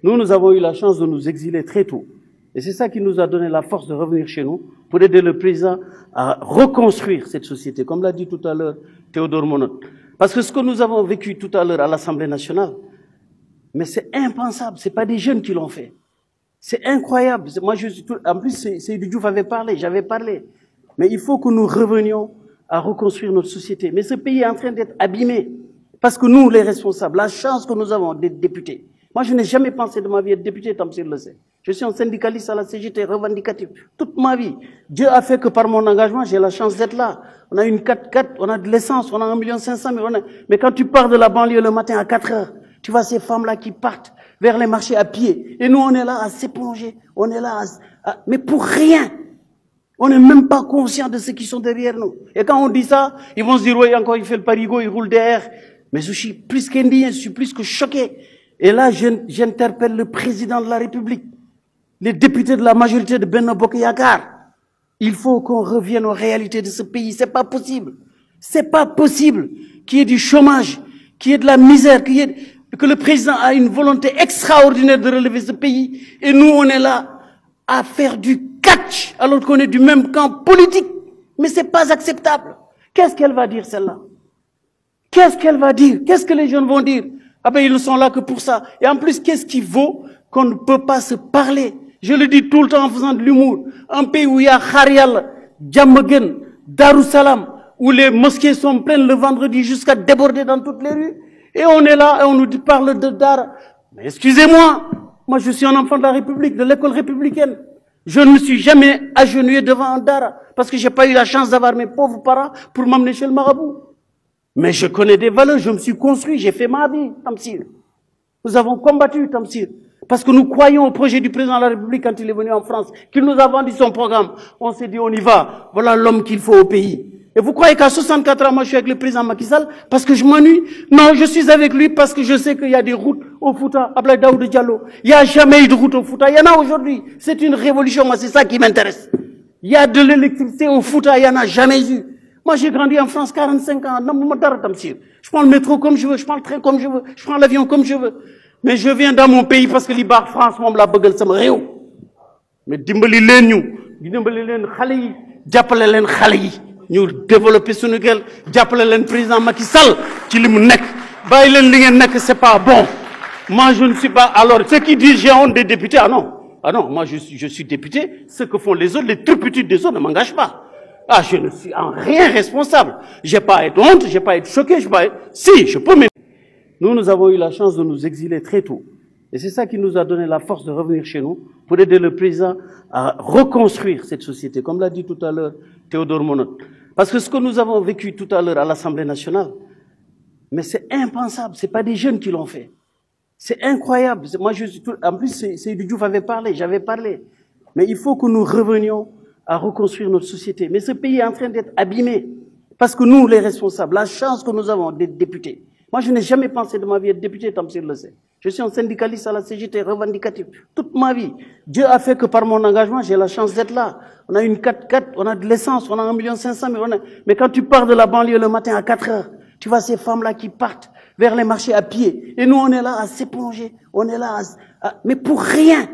Nous avons eu la chance de nous exiler très tôt. Et c'est ça qui nous a donné la force de revenir chez nous pour aider le président à reconstruire cette société, comme l'a dit tout à l'heure Théodore Monod. Parce que ce que nous avons vécu tout à l'heure à l'Assemblée nationale, mais c'est impensable, c'est pas des jeunes qui l'ont fait. C'est incroyable. Moi, en plus, Seydou Diouf avait parlé, j'avais parlé. Mais il faut que nous revenions à reconstruire notre société. Mais ce pays est en train d'être abîmé. Parce que nous, les responsables, la chance que nous avons d'être députés. Moi, je n'ai jamais pensé de ma vie être député, Tamsir le sait. Je suis un syndicaliste à la CGT, revendicatif. Toute ma vie. Dieu a fait que par mon engagement, j'ai la chance d'être là. On a une 4x4, on a de l'essence, on a 1 500 000. Mais quand tu pars de la banlieue le matin à 4 heures, tu vois ces femmes-là qui partent vers les marchés à pied. Et nous, on est là à s'éponger. On est là mais pour rien. On n'est même pas conscient de ceux qui sont derrière nous. Et quand on dit ça, ils vont se dire, oui, encore il fait le parigo, il roule derrière. Mais je suis plus qu'indigné, je suis plus que choqué. Et là, j'interpelle le président de la République, les députés de la majorité de Benno Bokk Yakaar. Il faut qu'on revienne aux réalités de ce pays. C'est pas possible. C'est pas possible qu'il y ait du chômage, qu'il y ait de la misère, que le président a une volonté extraordinaire de relever ce pays. Et nous, on est là à faire du catch, alors qu'on est du même camp politique. Mais c'est pas acceptable. Qu'est-ce qu'elle va dire, celle-là? Qu'est-ce qu'elle va dire? Qu'est-ce que les jeunes vont dire? Ah ben, ils ne sont là que pour ça. Et en plus, qu'est-ce qui vaut qu'on ne peut pas se parler? Je le dis tout le temps en faisant de l'humour. Un pays où il y a Kharial, Djamagen, Darussalam, où les mosquées sont pleines le vendredi jusqu'à déborder dans toutes les rues. Et on est là et on nous parle de Dara. Mais excusez-moi, moi je suis un enfant de la République, de l'école républicaine. Je ne me suis jamais agenouillé devant un Dara parce que j'ai pas eu la chance d'avoir mes pauvres parents pour m'emmener chez le marabout. Mais je connais des valeurs, je me suis construit, j'ai fait ma vie, Tamsir. Nous avons combattu, Tamsir. Parce que nous croyons au projet du président de la République quand il est venu en France, qu'il nous a vendu son programme. On s'est dit, on y va. Voilà l'homme qu'il faut au pays. Et vous croyez qu'à 64 ans, moi je suis avec le président Macky Sall parce que je m'ennuie? Non, je suis avec lui parce que je sais qu'il y a des routes au Fouta, Abdoulaye Daouda Diallo. Il n'y a jamais eu de route au Fouta. Il y en a aujourd'hui. C'est une révolution, moi c'est ça qui m'intéresse. Il y a de l'électricité au Fouta, il n'y en a jamais eu. Moi, j'ai grandi en France 45 ans. Je prends le métro comme je veux, je prends le train comme je veux, je prends l'avion comme je veux. Mais je viens dans mon pays parce que l'Ibar France, moi, la bëggal sama réew. Mais dimbali leen ñu, dimbali leen xale yi, jàppale leen xale yi, ñu développer suñu gel, jàppale leen président Macky Sall ci li mu nekk. Bàyyi leen li ngeen nekk, c'est pas bon. Moi, je ne suis pas. Alors, ceux qui disent j'ai honte des députés, ah non, moi, je suis député. Ce que font les autres, les turpitudes des autres ne m'engagent pas. Ah, je ne suis en rien responsable. J'ai pas à être honte, j'ai pas à être choqué, Si, je peux Nous avons eu la chance de nous exiler très tôt. Et c'est ça qui nous a donné la force de revenir chez nous pour aider le président à reconstruire cette société, comme l'a dit tout à l'heure Théodore Monod. Parce que ce que nous avons vécu tout à l'heure à l'Assemblée nationale, mais c'est impensable, c'est pas des jeunes qui l'ont fait. C'est incroyable. Moi, en plus, Seydou Diouf avait parlé, j'avais parlé. Mais il faut que nous revenions à reconstruire notre société. Mais ce pays est en train d'être abîmé. Parce que nous, les responsables, la chance que nous avons d'être députés. Moi, je n'ai jamais pensé de ma vie être député, Tamsir le sait. Je suis un syndicaliste à la CGT, revendicatif. Toute ma vie. Dieu a fait que par mon engagement, j'ai la chance d'être là. On a une 4x4, on a de l'essence, on a 1 500 000. Mais quand tu pars de la banlieue le matin à 4 heures, tu vois ces femmes-là qui partent vers les marchés à pied. Et nous, on est là à s'éponger. On est là mais pour rien.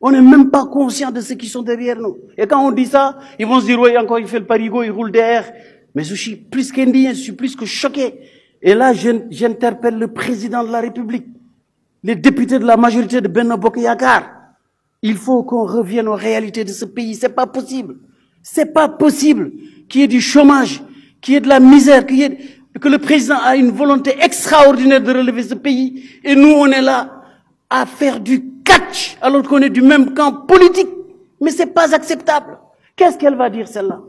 On n'est même pas conscient de ceux qui sont derrière nous. Et quand on dit ça, ils vont se dire, oui, encore il fait le parigo, il roule derrière. Mais je suis plus qu'indigné, je suis plus que choqué. Et là, j'interpelle le président de la République, les députés de la majorité de Benno Bokk Yakaar. Il faut qu'on revienne aux réalités de ce pays. C'est pas possible. C'est pas possible qu'il y ait du chômage, qu'il y ait de la misère, que le président a une volonté extraordinaire de relever ce pays. Et nous, on est là à faire du catch, alors qu'on est du même camp politique. Mais c'est pas acceptable. Qu'est-ce qu'elle va dire, celle-là?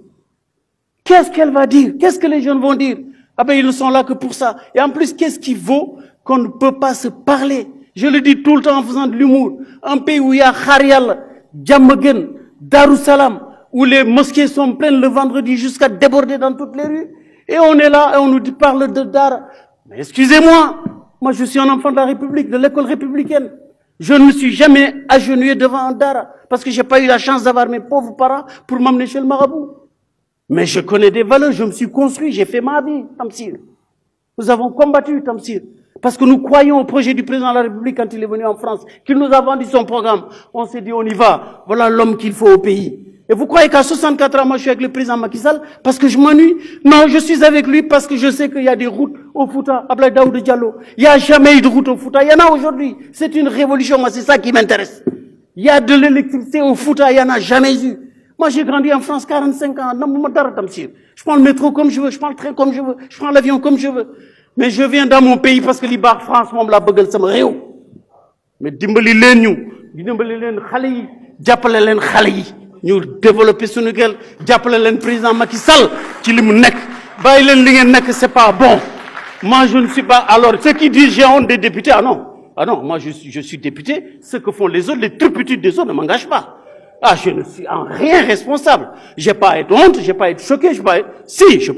Qu'est-ce qu'elle va dire? Qu'est-ce que les jeunes vont dire? Ah ben, ils ne sont là que pour ça. Et en plus, qu'est-ce qui vaut qu'on ne peut pas se parler? Je le dis tout le temps en faisant de l'humour. Un pays où il y a Kharial, Djamagen, Darussalam, où les mosquées sont pleines le vendredi jusqu'à déborder dans toutes les rues. Et on est là et on nous parle de Dara. Mais excusez-moi, moi je suis un enfant de la République, de l'école républicaine. Je ne me suis jamais agenouillé devant un Dara parce que je n'ai pas eu la chance d'avoir mes pauvres parents pour m'emmener chez le marabout. Mais je connais des valeurs, je me suis construit, j'ai fait ma vie, Tamsir. Nous avons combattu, Tamsir, parce que nous croyons au projet du président de la République quand il est venu en France, qu'il nous a vendu son programme. On s'est dit, on y va, voilà l'homme qu'il faut au pays. Et vous croyez qu'à 64 ans, moi je suis avec le président Macky Sall parce que je m'ennuie? Non, je suis avec lui parce que je sais qu'il y a des routes au Fouta, Abdoulaye Daouda Diallo. Il n'y a jamais eu de route au Fouta, il y en a aujourd'hui. C'est une révolution, moi c'est ça qui m'intéresse. Il y a de l'électricité au Fouta, il n'y en a jamais eu. Moi j'ai grandi en France 45 ans, je prends le métro comme je veux, je prends le train comme je veux, je prends l'avion comme je veux. Mais je viens dans mon pays parce que l'Ibar France, moi, la bëggal sama réew. Mais dimbali leen ñu, dimbali leen xale yi, jàppale leen xale yi. Ñu développer suñu gel, jàppale leen président Macky Sall ci li mu nekk. Bàyyi leen li ngeen nekk, c'est pas bon. Moi je ne suis pas, alors ceux qui disent j'ai honte des députés, ah non, moi je suis député, ce que font les autres, les turpitudes des autres ne m'engagent pas. Ah, je ne suis en rien responsable. J'ai pas à être honte, j'ai pas à être choqué, si, je